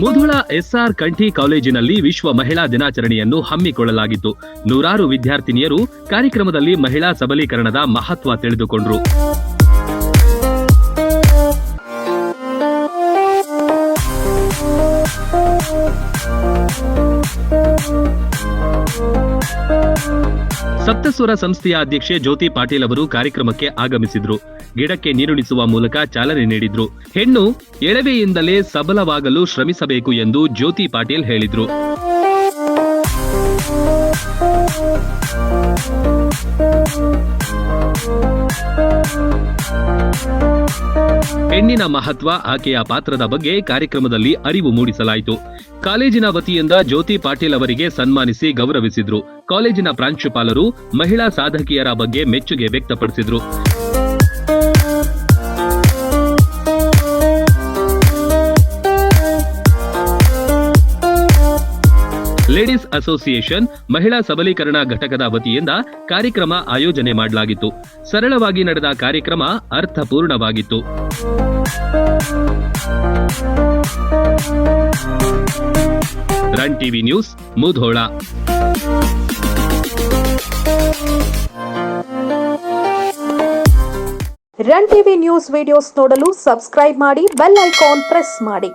Mudhol S R Kanthi ಕಾಲೇಜಿನಲ್ಲಿ ವಿಶ್ವ ಮಹಿಳಾ ದಿನಾಚರಣೆಯನ್ನು ಹಮ್ಮಿಕೊಳ್ಳಲಾಗಿತ್ತು. ನೂರಾರು ವಿದ್ಯಾರ್ಥಿನಿಯರು ಕಾರ್ಯಕ್ರಮದಲ್ಲಿ ಮಹಿಳಾ ಸಬಲೀಕರಣದ ಮಹತ್ವ ತಿಳಿದುಕೊಂಡರು. ಸಪ್ತಸ್ವರ ಸಂಸ್ಥೆಯ ಅಧ್ಯಕ್ಷೆ ಜ್ಯೋತಿ ಪಾಟೀಲ್ ಅವರು ಕಾರ್ಯಕ್ರಮಕ್ಕೆ ಆಗಮಿಸಿದ್ರು. ಗಿಡಕ್ಕೆ ನೀರುಣಿಸುವ ಮೂಲಕ ಚಾಲನೆ ನೀಡಿದ್ರು. ಹೆಣ್ಣು ಎಳವೆಯಿಂದಲೇ ಸಬಲವಾಗಲು ಶ್ರಮಿಸಬೇಕು ಎಂದು ಜ್ಯೋತಿ ಪಾಟೀಲ್ ಹೇಳಿದ್ರು. ಹೆಣ್ಣಿನ ಮಹತ್ವ, ಆಕೆಯ ಪಾತ್ರದ ಬಗ್ಗೆ ಕಾರ್ಯಕ್ರಮದಲ್ಲಿ ಅರಿವು ಮೂಡಿಸಲಾಯಿತು. ಕಾಲೇಜಿನ ವತಿಯಿಂದ ಜ್ಯೋತಿ ಪಾಟೀಲ್ ಅವರಿಗೆ ಸನ್ಮಾನಿಸಿ ಗೌರವಿಸಿದ್ರು. ಕಾಲೇಜಿನ ಪ್ರಾಂಶುಪಾಲರು ಮಹಿಳಾ ಸಾಧಕಿಯರ ಬಗ್ಗೆ ಮೆಚ್ಚುಗೆ ವ್ಯಕ್ತಪಡಿಸಿದ್ರು. ಲೇಡೀಸ್ ಅಸೋಸಿಯೇಷನ್ ಮಹಿಳಾ ಸಬಲೀಕರಣ ಘಟಕದ ವತಿಯಿಂದ ಕಾರ್ಯಕ್ರಮ ಆಯೋಜನೆ ಮಾಡಲಾಗಿತ್ತು. ಸರಳವಾಗಿ ನಡೆದ ಕಾರ್ಯಕ್ರಮ ಅರ್ಥಪೂರ್ಣವಾಗಿತ್ತು. Run TV news, Mudhol. Run TV news videos ನೋಡಲು ಸಬ್ಸ್ಕ್ರೈಬ್ ಮಾಡಿ, ಬೆಲ್ ಐಕಾನ್ ಪ್ರೆಸ್ ಮಾಡಿ.